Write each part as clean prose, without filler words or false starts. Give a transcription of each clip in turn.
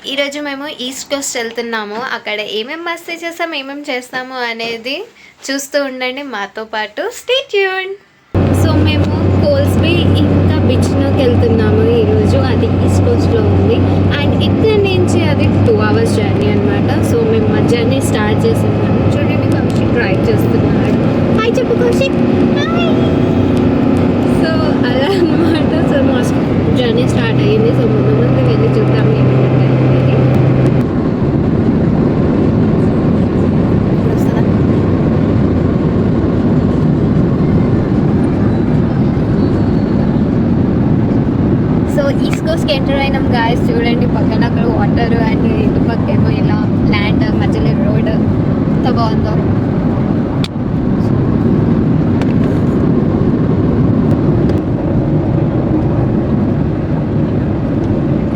ఈరోజు మేము east Coast వెళ్తున్నాము. అక్కడ ఏమేమి మస్తీ చేస్తాము, ఏమేమి చేస్తాము అనేది చూస్తూ ఉండండి మాతో పాటు. Stay tune. సో మేము కోల్స్బీ ఇంకా బీచ్లోకి వెళ్తున్నాము ఈరోజు. అది ఈస్ట్ కోస్ట్లో ఉంది అండ్ ఇక్కడ నుంచి అది 2 hours జర్నీ అనమాట. సో మేము మా జర్నీ స్టార్ట్ చేస్తున్నాము. చూడండి కౌశిక్ డ్రైవ్ చేస్తున్నాడు. హాయ్ చెప్పు కౌశిక్. సో అలా అనమాట. సో మా జర్నీ స్టార్ట్ అయ్యింది. సో ముందు ముందు వెళ్ళి చూద్దాము ఏమైనా ఈస్ట్ కోస్ట్కి ఎంటర్ అయినాం గాయస్. చూడండి పక్కన అక్కడ వాటర్ అండ్ ఇటు పక్క ఏమో ఇలా ల్యాండ్, మధ్యలో రోడ్ ఎంత బాగుందో.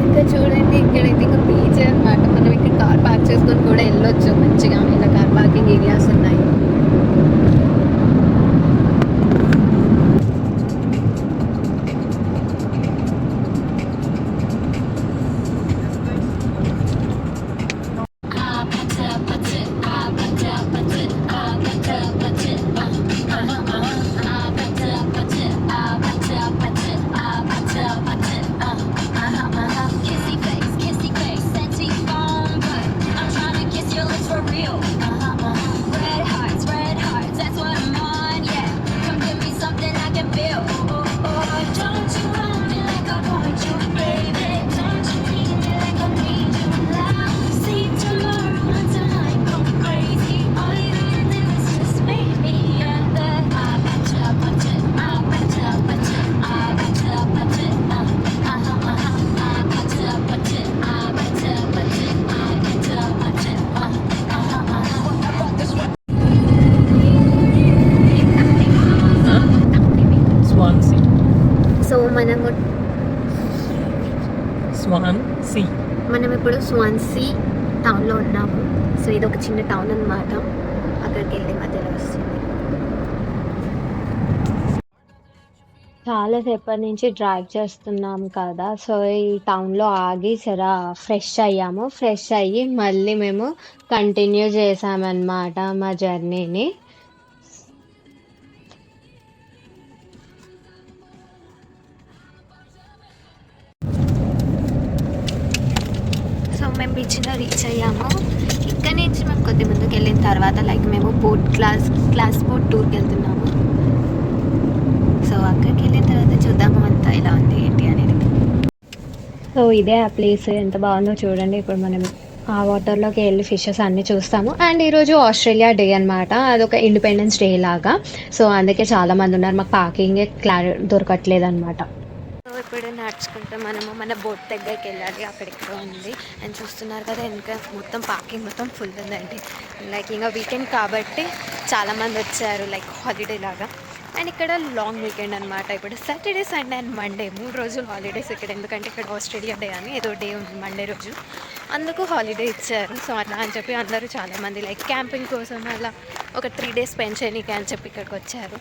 ఇంకా చూడండి ఇక్కడైతే ఇంకా బీచ్ అనమాట. మనం ఇక్కడ కార్ పార్క్ చేసుకొని కూడా వెళ్ళొచ్చు మంచిగా. ఇలా కార్ పార్కింగ్ ఏరియాస్ ఉన్నాయి. మనం ఇప్పుడు స్వాన్సీ టౌన్లో ఉన్నాము. సో ఇది ఒక చిన్న టౌన్ అనమాట. అక్కడికి వెళ్ళి మధ్యలో వస్తుంది. చాలాసేపటి నుంచి డ్రైవ్ చేస్తున్నాం కదా. సో ఈ టౌన్లో ఆగి సరే ఫ్రెష్ అయ్యాము. ఫ్రెష్ అయ్యి మళ్ళీ మేము కంటిన్యూ చేసామన్నమాట మా జర్నీని. సో మేము బీచ్లో రీచ్ అయ్యాము. ఇక్కడ నుంచి మేము కొద్ది ముందుకు వెళ్ళిన తర్వాత మేము బోట్ క్లాస్ బోట్ టూర్కి వెళ్తున్నాము. సో అక్కడికి వెళ్ళిన తర్వాత చూద్దాము అంతా ఎలా ఉంది ఏంటి అనేది. సో ఇదే ఆ ప్లేస్ ఎంత బాగుందో చూడండి. ఇప్పుడు మనం ఆ వాటర్లోకి వెళ్ళి ఫిషెస్ అన్నీ చూస్తాము. అండ్ ఈరోజు ఆస్ట్రేలియా డే అనమాట. అదొక ఇండిపెండెన్స్ డే లాగా. సో అందుకే చాలామంది ఉన్నారు. మాకు పార్కింగే దొరకట్లేదు అనమాట. సో ఇప్పుడు నడుచుకుంటే మనము మన బోట్ దగ్గరికి వెళ్ళాలి. అక్కడిక్కడ ఉంది అని చూస్తున్నారు కదా. ఇంకా మొత్తం పార్కింగ్ మొత్తం ఫుల్ ఉందండి. ఇంకా వీకెండ్ కాబట్టి చాలామంది వచ్చారు హాలిడే లాగా. అండ్ ఇక్కడ లాంగ్ వీకెండ్ అనమాట. ఇప్పుడు సాటర్డే, సండే అండ్ మండే 3 రోజులు హాలిడేస్ ఇక్కడ. ఎందుకంటే ఇక్కడ ఆస్ట్రేలియా డే అని ఏదో డే ఉంది మండే రోజు, అందుకు హాలిడే ఇచ్చారు. సో అలా అని చెప్పి అందరూ చాలామంది క్యాంపింగ్ కోసం అలా ఒక 3 days స్పెండ్ చేయడానికి అని చెప్పి ఇక్కడికి వచ్చారు.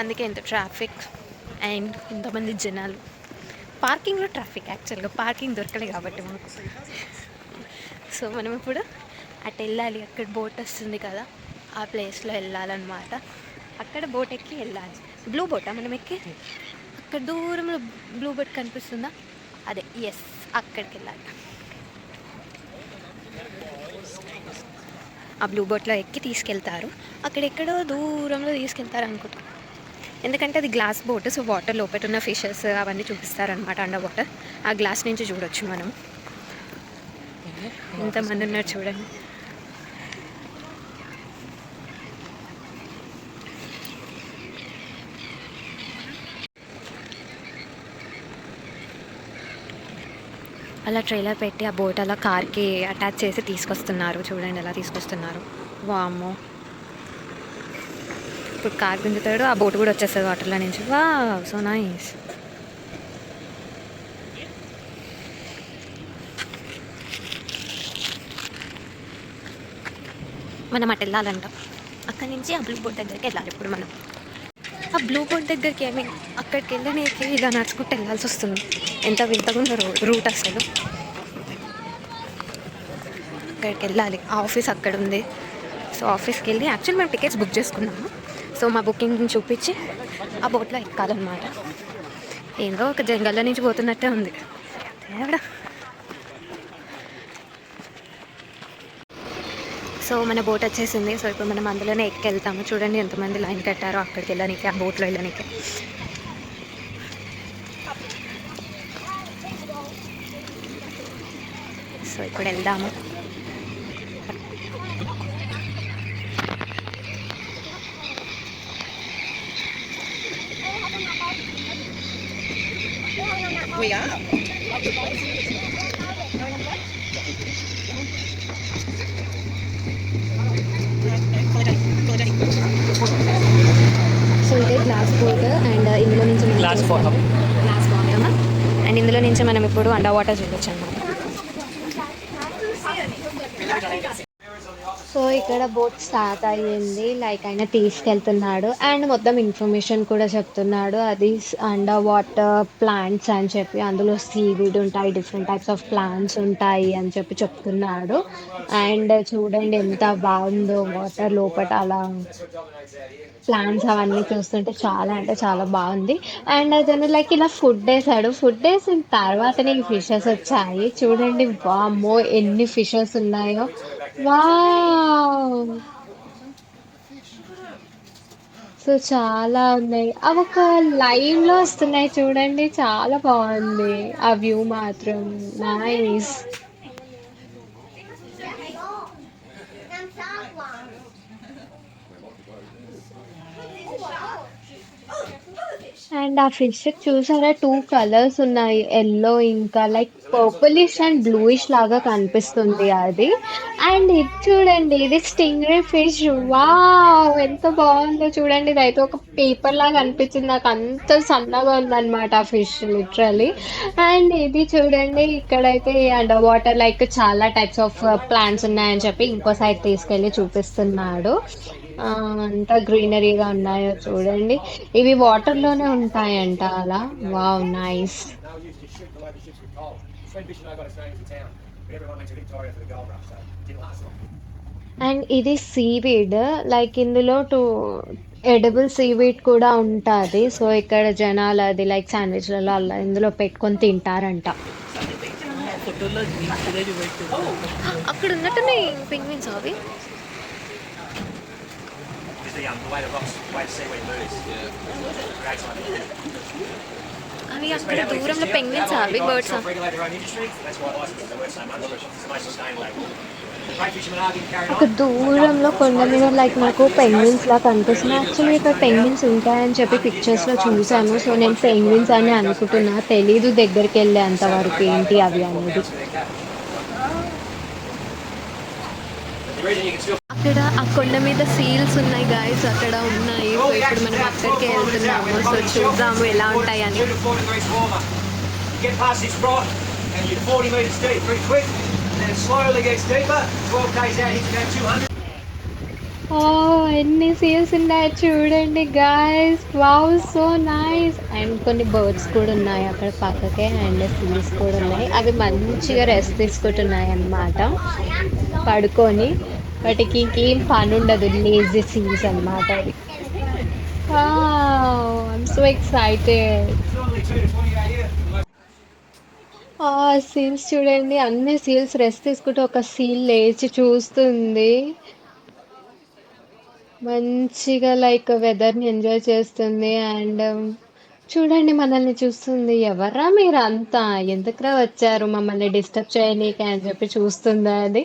అందుకే ఇంత ట్రాఫిక్ అండ్ ఇంతమంది జనాలు. పార్కింగ్లో ట్రాఫిక్, యాక్చువల్గా పార్కింగ్ దొరకలేదు కాబట్టి మాకు. సో మనం ఇప్పుడు అటు వెళ్ళాలి. అక్కడ బోట్ వస్తుంది కదా, ఆ ప్లేస్లో వెళ్ళాలన్నమాట. అక్కడ బోట్ ఎక్కి వెళ్ళాలి. బ్లూ బోటా మనం ఎక్కి? అక్కడ దూరంలో బ్లూ బోట్ కనిపిస్తుందా? అదే, ఎస్, అక్కడికి వెళ్ళాలి. ఆ బ్లూ బోట్లో ఎక్కి తీసుకెళ్తారు. అక్కడెక్కడో దూరంలో తీసుకెళ్తారు అనుకుంటా. ఎందుకంటే అది గ్లాస్ బోట్. సో వాటర్ లోపల ఉన్న ఫిషెస్ అవన్నీ చూపిస్తారనమాట అండర్ వాటర్. ఆ గ్లాస్ నుంచి చూడొచ్చు మనం. ఎంతమంది ఉన్నారు చూడండి. అలా ట్రైలర్ పెట్టి ఆ బోట్ అలా కార్కి అటాచ్ చేసి తీసుకొస్తున్నారు. చూడండి ఎలా తీసుకొస్తున్నారు. వామ్మో, ఇప్పుడు కార్ గుంజుతాడు, ఆ బోట్ కూడా వచ్చేస్తుంది వాటర్లో నుంచి. వా, సో నైస్. మనం అటు వెళ్ళాలంట. అక్కడి నుంచి ఆ బ్లూ బోట్ దగ్గరికి వెళ్ళాలి ఇప్పుడు మనం. ఆ బ్లూ బోట్ దగ్గరికి అక్కడికి వెళ్ళడానికి ఇలా నడుచుకుంటూ వెళ్ళాల్సి వస్తుంది. ఎంత వింతగా ఉందో రూట్ అసలు. అక్కడికి వెళ్ళాలి. ఆ ఆఫీస్ అక్కడ ఉంది. సో ఆఫీస్కి వెళ్ళి యాక్చువల్ మేము టికెట్స్ బుక్ చేసుకున్నాము. సో మా బుకింగ్ చూపించి ఆ బోట్లో ఎక్కాలన్నమాట. ఏందో ఒక జంగల్లో నుంచి పోతున్నట్టే ఉంది. దేవుడా. సో మన బోట్ వచ్చేసింది. సో ఇప్పుడు మనం అందులోనే ఎక్కి వెళ్తాము. చూడండి ఎంతమంది లైన్ కట్టారో అక్కడికి వెళ్ళడానికి, ఆ బోట్లో వెళ్ళడానికి. సో ఇప్పుడు వెళ్దాము. సో ఇదే గ్లాస్ బోట్ అండ్ ఇందులో నుంచి గ్లాస్ బాటమ్ అండ్ ఇందులో నుంచి మనం ఇప్పుడు అండర్ వాటర్ చూడొచ్చు అన్నమాట. సో ఇక్కడ బోట్ స్టార్ట్ అయ్యింది. లైక్ ఆయన తీసుకెళ్తున్నాడు అండ్ మొత్తం ఇన్ఫర్మేషన్ కూడా చెప్తున్నాడు. అది అండర్ వాటర్ ప్లాంట్స్ అని చెప్పి, అందులో సీవీడ్ ఉంటాయి, డిఫరెంట్ టైప్స్ ఆఫ్ ప్లాంట్స్ ఉంటాయి అని చెప్పి చెప్తున్నాడు. అండ్ చూడండి ఎంత బాగుందో వాటర్ లోపల అలా ప్లాంట్స్ అవన్నీ చూస్తుంటే చాలా అంటే చాలా బాగుంది. అండ్ అతను లైక్ ఇలా ఫుడ్ వేసాడు. ఫుడ్ వేసిన తర్వాతనే ఈ ఫిషెస్ వచ్చాయి. చూడండి వామ్మో ఎన్ని ఫిషెస్ ఉన్నాయో. వావ్. సో చాలా ఉన్నాయి. అవి ఒక లైన్ లో వస్తున్నాయి చూడండి. చాలా బాగుంది ఆ వ్యూ మాత్రం. నైస్. అండ్ ఆ ఫిష్ చూసారా, టూ కలర్స్ ఉన్నాయి, ఎల్లో ఇంకా లైక్ పర్పులిష్ అండ్ బ్లూయిష్ లాగా కనిపిస్తుంది అది. అండ్ ఇది చూడండి, ఇది స్టింగ్రే ఫిష్. వావ్ ఎంత బాగుందో చూడండి. ఇది అయితే ఒక పేపర్ లాగా అనిపించింది నాకు, అంత సన్నగా ఉందన్నమాట ఆ ఫిష్ లిటరలీ. అండ్ ఇది చూడండి, ఇక్కడైతే అండర్ వాటర్ లైక్ చాలా టైప్స్ ఆఫ్ ప్లాంట్స్ ఉన్నాయని చెప్పి ఇంకో సైడ్ తీసుకెళ్ళి చూపిస్తున్నాడు. అంతా గ్రీనరీగా ఉన్నాయో చూడండి. ఇవి వాటర్ లోనే ఉంటాయంట అలా. Wow nice. అండ్ ఇది సీవీడ్, లైక్ ఇందులో ఎడిబుల్ సీవీడ్ కూడా ఉంటుంది. సో ఇక్కడ జనాలు అది లైక్ శాండ్విచ్లలో అలా ఇందులో పెట్టుకొని తింటారంట. అక్కడ ఉన్నట్టున్నాయి పెంగ్విన్స్ అవి. అవి అక్కడ దూరంలో పెంగ్విన్స్ అవి బర్డ్స్. అక్కడ దూరంలో కొండ మీద లైక్ నాకు పెంగ్విన్స్ లా కనిపిస్తుంది. యాక్చువల్లీ ఇక్కడ పెంగ్విన్స్ ఉంటాయని చెప్పి పిక్చర్స్ లో చూసాను. సో నేను పెంగ్విన్స్ అని అనుకుంటున్నా, తెలీదు దగ్గరికి వెళ్ళే అంతవరకు ఏంటి అవి అనేది. అక్కడ ఆ కొండ మీద సీల్స్ ఉన్నాయి గాయస్, అక్కడ ఉన్నాయి. సో ఇప్పుడు మనం అక్కడికి వెళ్తున్నాము. సో చూద్దాము ఎలా ఉంటాయని. ఎన్ని సీల్స్ ఉన్నాయి చూడండి guys. Wow so nice. And కొన్ని బర్డ్స్ కూడా ఉన్నాయి అక్కడ పక్కకే. అండ్ సీల్స్ కూడా ఉన్నాయి. అవి మంచిగా రెస్ట్ తీసుకుంటున్నాయి అన్నమాట పడుకొని. వాటికి ఇంకేం పని ఉండదు, లేజీ సీల్స్ అన్నమాట అవి. I'm so excited. సీల్స్ చూడండి, అన్ని సీల్స్ రెస్ట్ తీసుకుంటూ ఒక సీల్ లేచి చూస్తుంది. మంచిగా లైక్ వెదర్ని ఎంజాయ్ చేస్తుంది. అండ్ చూడండి మనల్ని చూస్తుంది. ఎవర్రా మీరు అంతా, ఎందుకురా వచ్చారు మమ్మల్ని డిస్టర్బ్ చేయనీకి అని చెప్పి చూస్తుంది అది.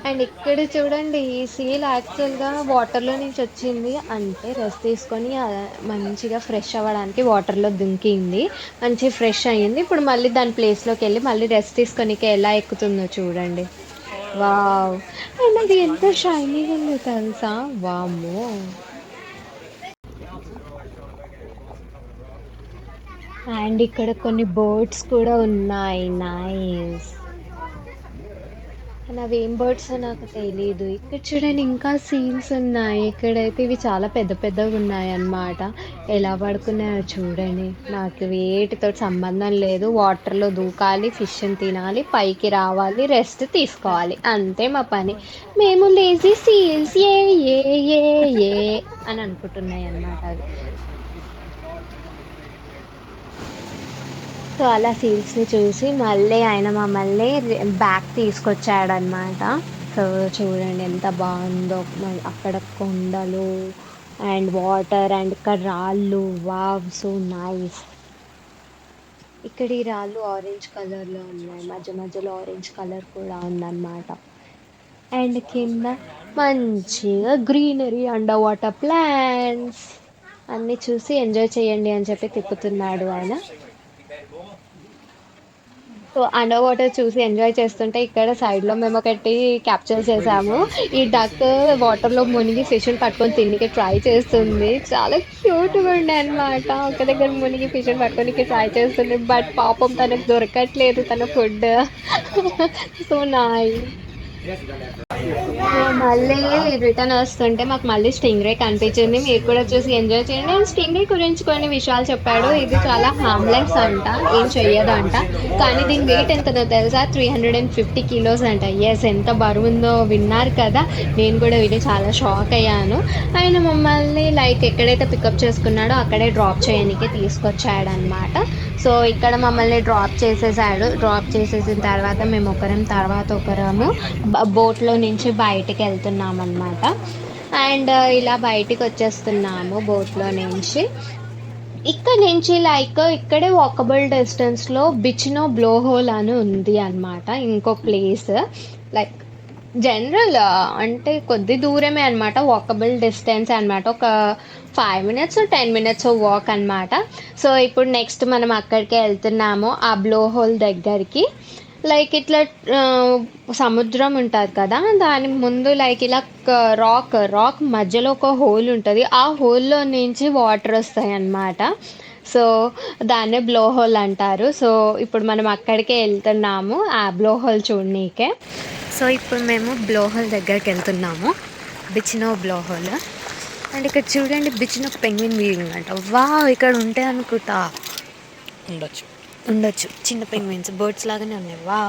అండ్ ఇక్కడ చూడండి, ఈ సీల్ యాక్చువల్గా వాటర్లో నుంచి వచ్చింది. అంటే రెస్ట్ తీసుకొని మంచిగా ఫ్రెష్ అవ్వడానికి వాటర్లో దుంకింది. మంచి ఫ్రెష్ అయ్యింది. ఇప్పుడు మళ్ళీ దాని ప్లేస్లోకి వెళ్ళి మళ్ళీ రెస్ట్ తీసుకొని ఎలా ఎక్కుతుందో చూడండి. వావ్. అండ్ అది ఎంత షైనీగా ఉందో తెలుసా. వామ్మో. అండ్ ఇక్కడ కొన్ని బోట్స్ కూడా ఉన్నాయి. నైస్. కానీ అవి ఏం బర్డ్స్ నాకు తెలీదు. ఇక్కడ చూడండి ఇంకా సీల్స్ ఉన్నాయి. ఇక్కడైతే ఇవి చాలా పెద్ద పెద్దగా ఉన్నాయన్నమాట. ఎలా పడుకున్నాయో చూడండి. నాకు వేటితో సంబంధం లేదు. వాటర్‌లో దూకాలి, ఫిష్‌ని తినాలి, పైకి రావాలి, రెస్ట్ తీసుకోవాలి. అంతే మా పని. మేము లేజీ సీల్స్ ఏ ఏ ఏ ఏ అని అనుకుంటున్నాయన్నమాట అవి. సో, అలా సీల్స్‌ని చూసి మళ్ళీ ఆయన మమ్మల్ని బ్యాక్ తీసుకొచ్చాడనమాట. సో, చూడండి ఎంత బావుందో. అక్కడ కొండలు అండ్ వాటర్ అండ్ ఇక్కడ రాళ్ళు. వావ్! So nice. ఇక్కడ ఈ రాళ్ళు ఆరెంజ్ కలర్‌లో ఉన్నాయి. మధ్య మధ్యలో ఆరెంజ్ కలర్ కూడా ఉందన్నమాట. అండ్ కింద మంచిగా గ్రీనరీ, అండర్ వాటర్ ప్లాంట్స్ అన్నీ చూసి ఎంజాయ్ చేయండి అని చెప్పి తిప్పుతున్నాడు ఆయన. సో, అండర్ వాటర్ చూసి ఎంజాయ్ చేస్తుంటే ఇక్కడ సైడ్‌లో మేమొకటి క్యాప్చర్ చేసాము. ఈ డక్ వాటర్‌లో మునిగి ఫిష్‌ని పట్టుకొని తిననీకి ట్రై చేస్తుంది. చాలా క్యూట్‌గా ఉండే అనమాట. ఒక దగ్గర మునిగి ఫిష్‌ని పట్టుకోనీకి ట్రై చేస్తుంది. బట్ పాపం తనకు దొరకట్లేదు తన ఫుడ్. So nice. మళ్ళీ రిటర్న్ వస్తుంటే మాకు మళ్ళీ స్టింగ్ రే కనిపించింది. మీరు కూడా చూసి ఎంజాయ్ చేయండి. అండ్ స్టింగ్ రే గురించి కొన్ని విషయాలు చెప్పాడు. ఇది చాలా హార్మ్లెస్ అంట, ఏం చెయ్యదంట. కానీ దీని వెయిట్ ఎంతనో తెలుసా? 350 కిలోస్ అంట. ఎస్, ఎంత బరువు ఉందో విన్నారు కదా. నేను కూడా విని చాలా షాక్ అయ్యాను. ఆయన మమ్మల్ని లైక్ ఎక్కడైతే పికప్ చేసుకున్నాడో అక్కడే డ్రాప్ చేయడానికి తీసుకొచ్చాడనమాట. సో ఇక్కడ మమ్మల్ని డ్రాప్ చేసేసాడు. డ్రాప్ చేసేసిన తర్వాత మేము ఒకరం తర్వాత ఒకరము బోట్లో నుంచి బయటికి వెళ్తున్నాం అనమాట. అండ్ ఇలా బయటికి వచ్చేస్తున్నాము బోట్లో నుంచి. ఇక్కడ నుంచి లైక్ ఇక్కడే వాకబుల్ డిస్టెన్స్లో బిచ్నో బ్లో హోల్ అని ఉంది అనమాట. ఇంకో ప్లేస్ లైక్ జనరల్ అంటే కొద్ది దూరమే అనమాట. వాకబుల్ డిస్టెన్స్ అనమాట. ఒక 5 మినిట్స్ 10 మినిట్స్ వాక్ అనమాట. సో ఇప్పుడు నెక్స్ట్ మనం అక్కడికే వెళ్తున్నాము, ఆ బ్లో హోల్ దగ్గరికి. లైక్ ఇట్లా సముద్రం ఉంటుంది కదా, దాని ముందు లైక్ ఇలా రాక్ మధ్యలో ఒక హోల్ ఉంటుంది. ఆ హోల్లో నుంచి వాటర్ వస్తాయి అన్నమాట. సో దాన్నే బ్లో హోల్ అంటారు. సో ఇప్పుడు మనం అక్కడికే వెళ్తున్నాము ఆ బ్లో హోల్ చూడనీకే. సో ఇప్పుడు మేము బ్లో హోల్ దగ్గరికి వెళ్తున్నాము, బిచ్నో బ్లో హోల్. అండ్ ఇక్కడ చూడండి బిచ్నో పెంగ్విన్ వీవింగ్ అంట. వా, ఇక్కడ ఉంటాయి అనుకుంటా. ఉండొచ్చు చిన్న పెంగ్విన్స్, బర్డ్స్ లాగానే ఉన్నాయి. వా,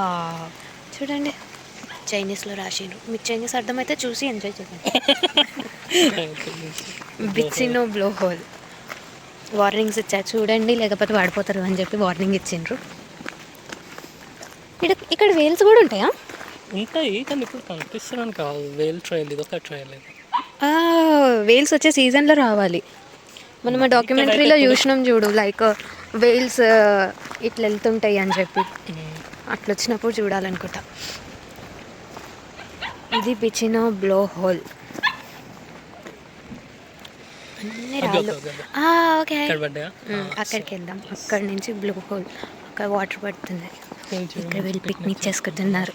చూడండి చైనీస్లో రాసిండ్రు. మీకు చైనీస్ అర్థమైతే చూసి ఎంజాయ్ చేయండి. బిచ్నో బ్లో హోల్ వార్నింగ్స్ ఇచ్చారు చూడండి, లేకపోతే వాడిపోతారు అని చెప్పి వార్నింగ్ ఇచ్చిండ్రు. ఇక్కడ వేల్స్ కూడా ఉంటాయా? ఉంటాయి, కానీ ఇప్పుడు కనిపిస్తున్నాను కాదు. వేల్ ట్రయల్ ఇది ఒక ట్రయల్. వేల్స్ వచ్చే సీజన్లో రావాలి. మనం ఆ డాక్యుమెంటరీలో చూసినాం చూడు, లైక్ వేల్స్ ఇట్లా వెళ్తుంటాయి అని చెప్పి. అట్లా వచ్చినప్పుడు చూడాలనుకుంటా. ఇది బిచ్నో బ్లో హోల్. అన్ని రాళ్ళు. ఓకే, అక్కడికి వెళ్దాం. అక్కడి నుంచి బ్లో హోల్, అక్కడ వాటర్ పడుతుంది. ఇక్కడ వీళ్ళు పిక్నిక్ చేసుకుంటున్నారు.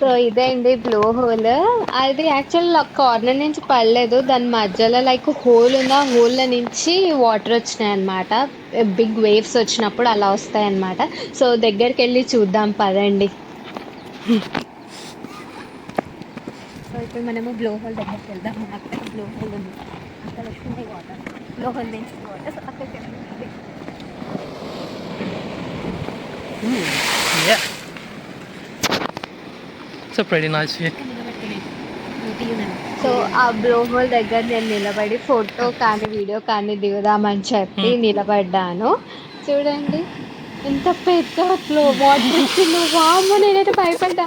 సో ఇదే అండి బ్లో హోల్. అది యాక్చువల్ కార్నర్ నుంచి పడలేదు, దాని మధ్యలో లైక్ హోల్ ఉంది. ఆ హోల్లో నుంచి వాటర్ వచ్చినాయి అన్నమాట. బిగ్ వేవ్స్ వచ్చినప్పుడు అలా వస్తాయి అన్నమాట. సో దగ్గరికి వెళ్ళి చూద్దాం పదండి. సో ఇప్పుడు మనము బ్లో హోల్ దగ్గరికి వెళ్దాం. అక్కడ బ్లో హోల్ ఉంది, అక్కడ వస్తుంది వాటర్. బ్లో హోల్ నుంచి వాటర్. సో అక్కడికి వెళ్తుంది. So pretty nice view. So ఆ బ్లో హోల్ దగ్గర నేను నిలబడి ఫోటో కానీ వీడియో కానీ దిగుదామని చెప్పి నిలబడ్డాను. చూడండి ఎంత పెద్ద ఫ్లో వాటర్ వచ్చిందో. వామ్మో, నేనైతే భయపడ్డా.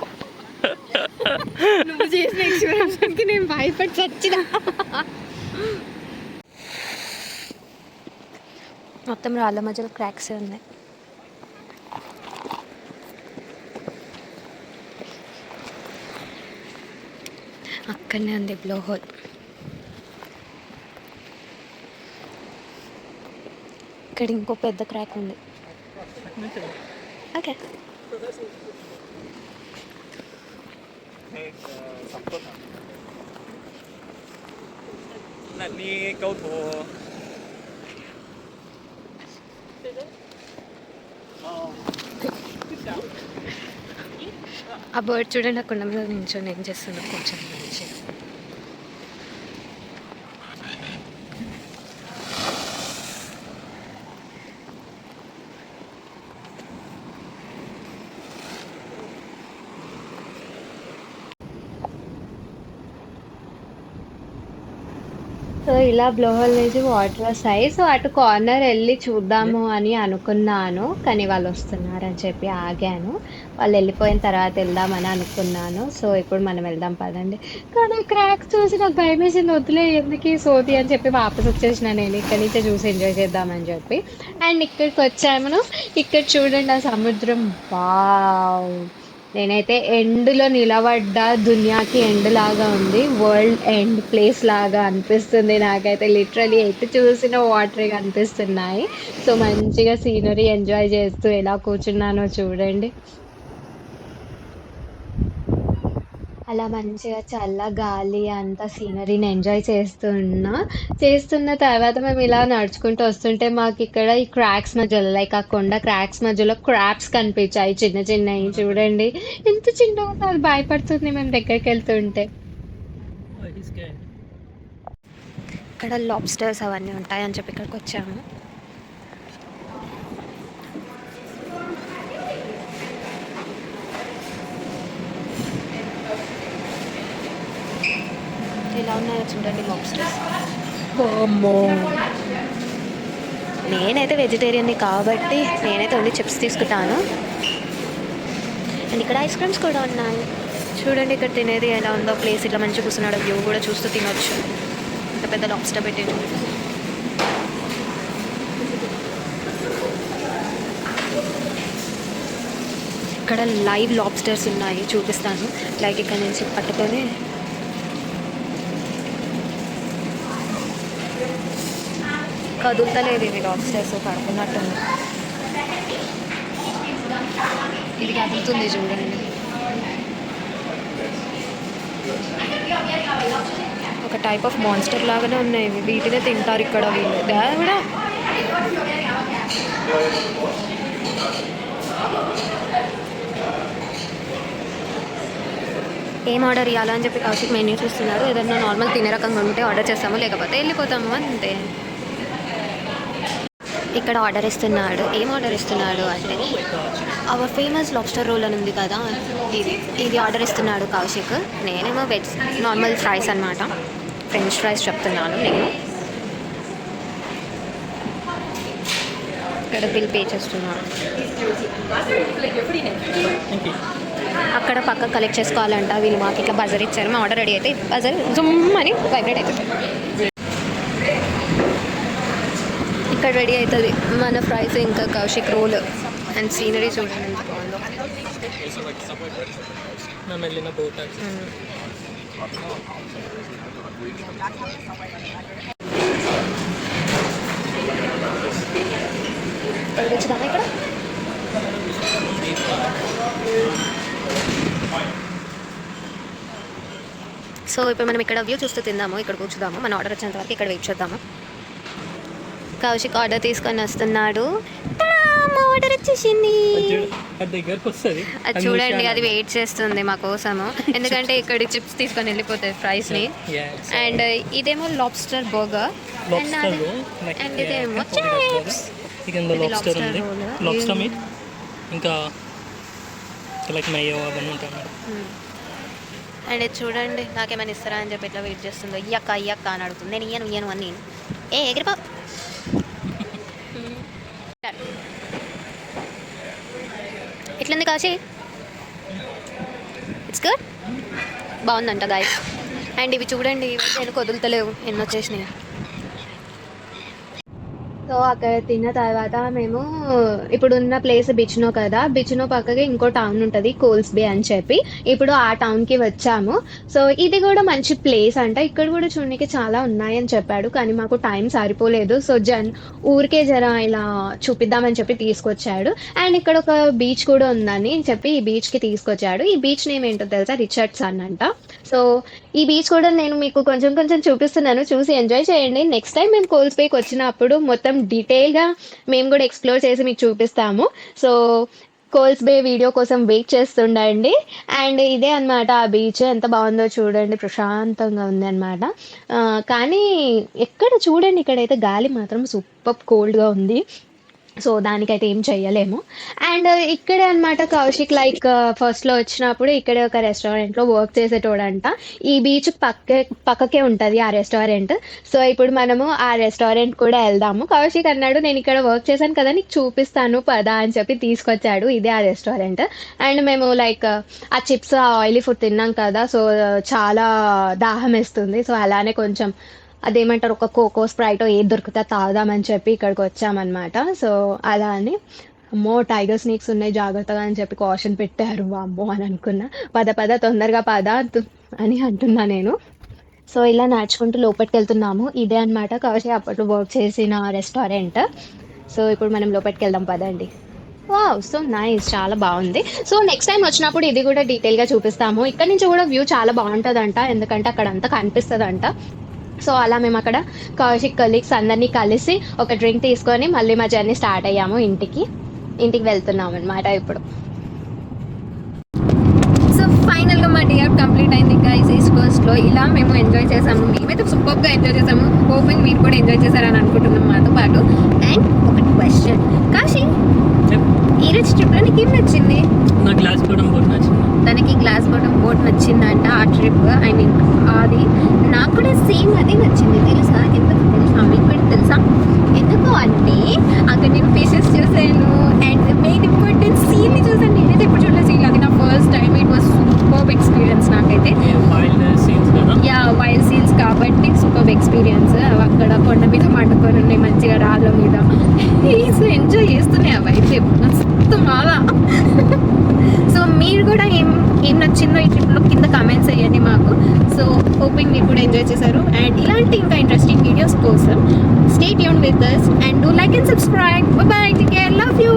నువ్వు చేసిన ఎక్స్పీరియన్స్కి నేను భయపడి చచ్చినా. మొత్తం రాళ్ళ మధ్యలో క్రాక్స్ ఉన్నాయి. అక్కడనే ఉంది బ్లో హోల్. ఇక్కడ ఇంకో పెద్ద క్రాక్ ఉంది. ఓకే, ఆ బర్డ్ చూడండి ఆ కొండ మీద నించొని ఏం చేస్తుందో కూర్చొని మంచిగా. సో ఇలా బ్లోహోల్ నుంచి వాటర్ వస్తాయి. సో అటు కార్నర్ వెళ్ళి చూద్దాము అని అనుకున్నాను, కానీ వాళ్ళు వస్తున్నారని చెప్పి ఆగాను. వాళ్ళు వెళ్ళిపోయిన తర్వాత వెళ్దామని అనుకున్నాను. సో ఇప్పుడు మనం వెళ్దాం పదండి. కానీ క్రాక్స్ చూసి నాకు భయం వేసింది, వద్దులే ఎందుకు ఈ సోది అని చెప్పి వాపస్ వచ్చేసిన నేను ఇక్కడి నుంచే చూసి ఎంజాయ్ చేద్దామని చెప్పి. అండ్ ఇక్కడికి వచ్చాము. ఇక్కడ చూడండి ఆ సముద్రం, వావ్! నేనైతే ఎండ్‌లో నిలబడ్డా, దునియాకి ఎండ్ లాగా ఉంది. వరల్డ్ ఎండ్ ప్లేస్ లాగా అనిపిస్తుంది నాకైతే. లిటరల్లీ ఎటు చూసినా వాటరే కనిపిస్తున్నాయి. సో మంచిగా సీనరీ ఎంజాయ్ చేస్తూ ఎలా కూర్చున్నానో చూడండి. అలా మంచిగా చల్ల గాలి అంతా సీనరీని ఎంజాయ్ చేస్తున్న తర్వాత మేము ఇలా నడుచుకుంటూ వస్తుంటే మాకు ఇక్కడ ఈ క్రాక్స్ మధ్యలో, లైక్ ఆ కొండ క్రాక్స్ మధ్యలో క్రాబ్స్ కనిపించాయి, చిన్న చిన్నవి. చూడండి ఎంత చిన్నగా ఉందో, అది భయపడుతుంది మేము దగ్గరికి వెళ్తుంటే. ఇక్కడ లాబ్స్టర్స్ అవన్నీ ఉంటాయని చెప్పి ఇక్కడికి వచ్చాము. ఎలా ఉన్నాయో చూడండి లాబ్స్టర్స్. నేనైతే వెజిటేరియన్ని కాబట్టి నేనైతే ఓన్లీ చిప్స్ తీసుకుంటాను. అండ్ ఇక్కడ ఐస్ క్రీమ్స్ కూడా ఉన్నాయి. చూడండి ఇక్కడ తినేది ఎలా ఉందో, ప్లేస్ ఇట్లా మంచిగా కూర్చున్నాడు, వ్యూ కూడా చూస్తూ తినొచ్చు. ఇంత పెద్ద లాబ్స్టర్ పెట్టి ఇక్కడ లైవ్ లాబ్స్టర్స్ ఉన్నాయి, చూపిస్తాను. లైక్ ఇక్కడ నుంచి పట్టుకొని కదులుతలేదు ఇది, లాబ్స్టర్స్ పడుకున్నట్టుంది. ఇది కదులుతుంది చూడండి. ఒక టైప్ ఆఫ్ మాన్స్టర్ లాగానే ఉన్నాయి ఇవి, వీటినే తింటారు ఇక్కడ వీళ్ళు. కూడా ఏం ఆర్డర్ ఇవ్వాలని చెప్పి కౌశిక్ మెన్యూ చూస్తున్నాడు. ఏదన్నా నార్మల్ తినే రకంగా ఉంటే ఆర్డర్ చేస్తాము, లేకపోతే వెళ్ళిపోతాము అంతే. ఇక్కడ ఆర్డర్ ఇస్తున్నాడు. ఏం ఆర్డర్ ఇస్తున్నాడు అంటే అవర్ ఫేమస్ లాబ్స్టర్ రోల్ అని ఉంది కదా, ఇది ఆర్డర్ ఇస్తున్నాడు కౌశిక్. నేనేమో వెజ్ నార్మల్ ఫ్రైస్ అనమాట, ఫ్రెంచ్ ఫ్రైస్ చెప్తున్నాను నేను. ఇక్కడ బిల్ పే చేస్తున్నాను. అక్కడ పక్క కలెక్ట్ చేసుకోవాలంట వీళ్ళు. మాకు ఇట్లా బజర్ ఇచ్చారు, మా ఆర్డర్ రెడీ అయితే బజర్ జుమ్ అని వైబ్రేట్ అవుతుంది. ఇక్కడ రెడీ అవుతుంది మన ఫ్రైస్, ఇంకా కౌశిక్ రోల్. అండ్ సీనరీ చూడండి ఎంత బాగుందో. వచ్చిందా ఇక్కడ? సో ఇప్పుడు మనం ఇక్కడ వ్యూ చూస్తూ తిందాము, ఇక్కడ కూర్చుదాము. మన ఆర్డర్ వచ్చేంత వరకు ఇక్కడ వెయిట్ చేద్దాము. కౌశిక్ ఆర్డర్ తీసుకొని వస్తున్నాడు. మా ఆర్డర్ వచ్చేసింది. అది చూడండి, అది వెయిట్ చేస్తుంది మా కోసము, ఎందుకంటే ఇక్కడ చిప్స్ తీసుకొని వెళ్ళిపోతుంది ఫ్రైస్ని. అండ్ ఇదేమో లాబ్స్టర్ బర్గర్, అండ్ ఇదేమో చిప్స్. ఇంకా లైక్ మయో అవన్నీ ఉంటాయి. అండ్ ఇది చూడండి, నాకేమైనా ఇస్తారా అని చెప్పి ఇట్లా వెయిట్ చేస్తుందో. ఇయ్యక్క అని అడుగుతుంది. నేను ఇయ్యను అని నేను ఎగిరిపో. ఎట్లుంది కాశీ? ఇట్స్ గుడ్, బాగుందంట గాయస్. అండ్ ఇవి చూడండి, నేను వదులుతలేవు, ఎన్ని వచ్చేసినాయి. సో అక్కడ తిన్న తర్వాత మేము ఇప్పుడున్న ప్లేస్ బిచ్నో కదా, బిచ్నో పక్కకి ఇంకో టౌన్ ఉంటుంది కోల్స్బే అని చెప్పి, ఇప్పుడు ఆ టౌన్కి వచ్చాము. సో ఇది కూడా మంచి ప్లేస్ అంట, ఇక్కడ కూడా చూడడానికి చాలా ఉన్నాయని చెప్పాడు, కానీ మాకు టైం సరిపోలేదు. సో ఊరికే జర ఇలా చూపిద్దామని చెప్పి తీసుకొచ్చాడు. అండ్ ఇక్కడ ఒక బీచ్ కూడా ఉందని చెప్పి ఈ బీచ్కి తీసుకొచ్చాడు. ఈ బీచ్ నేమ్ ఏంటో తెలుసా, రిచర్డ్సన్ అంట. సో ఈ బీచ్ కూడా నేను మీకు కొంచెం కొంచెం చూపిస్తున్నాను, చూసి ఎంజాయ్ చేయండి. నెక్స్ట్ టైం మేము కోల్స్బేకి వచ్చినప్పుడు మొత్తం డీటెయిల్గా మేము కూడా ఎక్స్ప్లోర్ చేసి మీకు చూపిస్తాము. సో కోల్స్బే వీడియో కోసం వెయిట్ చేస్తుండండి. అండ్ ఇదే అన్నమాట ఆ బీచ్, ఎంత బాగుందో చూడండి, ప్రశాంతంగా ఉంది అనమాట. కానీ ఎక్కడ చూడండి, ఇక్కడైతే గాలి మాత్రం సూపర్ కోల్డ్గా ఉంది. సో దానికైతే ఏం చెయ్యలేము. అండ్ ఇక్కడే అనమాట కౌశిక్ లైక్ ఫస్ట్లో వచ్చినప్పుడు ఇక్కడే ఒక రెస్టారెంట్లో వర్క్ చేసేటోడంట. ఈ బీచ్ పక్కకే ఉంటుంది ఆ రెస్టారెంట్. సో ఇప్పుడు మనము ఆ రెస్టారెంట్ కూడా వెళ్దాము. కౌశిక్ అన్నాడు, నేను ఇక్కడ వర్క్ చేశాను కదా, నీకు చూపిస్తాను పదా అని చెప్పి తీసుకొచ్చాడు. ఇదే ఆ రెస్టారెంట్. అండ్ మేము లైక్ ఆ చిప్స్, ఆ ఆయిలీ ఫుడ్ తిన్నాం కదా, సో చాలా దాహం వేస్తుంది. సో అలానే కొంచెం అదేమంటారు, ఒక కోకో స్ప్రైట్ ఏది దొరుకుతా తాగుదామని చెప్పి ఇక్కడికి వచ్చామన్నమాట. సో అలా అని అమ్మో టైగర్ స్నేక్స్ ఉన్నాయి జాగ్రత్తగా అని చెప్పి కాషన్ పెట్టారు, అమ్మో అని అనుకున్నా. పద తొందరగా అని అంటున్నా నేను. సో ఇలా నడుచుకుంటూ లోపలికి వెళ్తున్నాము. ఇదే అనమాట కౌశిక్ అప్పట్లో వర్క్ చేసిన రెస్టారెంట్. సో ఇప్పుడు మనం లోపలికి వెళ్దాం పదండి. వావ్, సో నైస్, చాలా బాగుంది. సో నెక్స్ట్ టైం వచ్చినప్పుడు ఇది కూడా డీటెయిల్గా చూపిస్తాము. ఇక్కడ నుంచి కూడా వ్యూ చాలా బాగుంటుందంట, ఎందుకంటే అక్కడ అంతా కనిపిస్తుందంట. సో అలా మేము అక్కడ కౌశిక్ కలీగ్స్ అందరినీ కలిసి ఒక డ్రింక్ తీసుకొని మళ్ళీ మా జర్నీ స్టార్ట్ అయ్యాము. ఇంటికి వెళ్తున్నాం అనమాట ఇప్పుడు. సో ఫైనల్గా మా డే అవుట్ కంప్లీట్ అయింది గైస్. ఈస్ట్ కోస్ట్లో ఇలా మేము ఎంజాయ్ చేసాము. మేమైతే సూపర్గా ఎంజాయ్ చేసాము. హోపింగ్ మీరు కూడా ఎంజాయ్ చేశారని అనుకుంటున్నాం మాతో పాటు. అండ్ ఒక క్వశ్చన్, కాశీ ఈ రోజు ట్రిప్లో నీకు ఏం నచ్చింది? నా గ్లాస్ బాటమ్ బోట్ నచ్చింది. తనకి గ్లాస్ బాటమ్ బోట్ నచ్చిందంట ఆ ట్రిప్. ఐ మీన్ అది నాకు కూడా సేమ్ అదే నచ్చింది తెలుసా. ఎందుకు తెలుసా, మీకు కూడా తెలుసా? ఎందుకు అంటే అక్కడ నేను ఫిషెస్ చూసాను అండ్ మెయిన్ ఇంపార్టెంట్ సీన్ని చూసాను. నేనైతే ఇప్పుడు చూడలేదు సీన్, అది నా first time. It was super experience నాకైతే. యా, వైల్డ్ సీన్స్ కాబట్టి సూపర్ ఎక్స్పీరియన్స్. అక్కడ కొండ మీద మండుకొని ఉన్నాయి మంచిగా రాళ్ళ మీద. ఎంజాయ్ చేస్తున్నాయి అవైతే మస్తు బాగా. సో మీరు కూడా ఏం నచ్చిందో ఈ ట్రిప్లో కింద కామెంట్స్ చేయండి మాకు. సో హోపింగ్ మీరు కూడా ఎంజాయ్ చేశారు. అండ్ ఇలాంటి ఇంకా ఇంట్రెస్టింగ్ వీడియోస్ కోసం stay tune with us and do like and subscribe. Bye bye, take care, love you.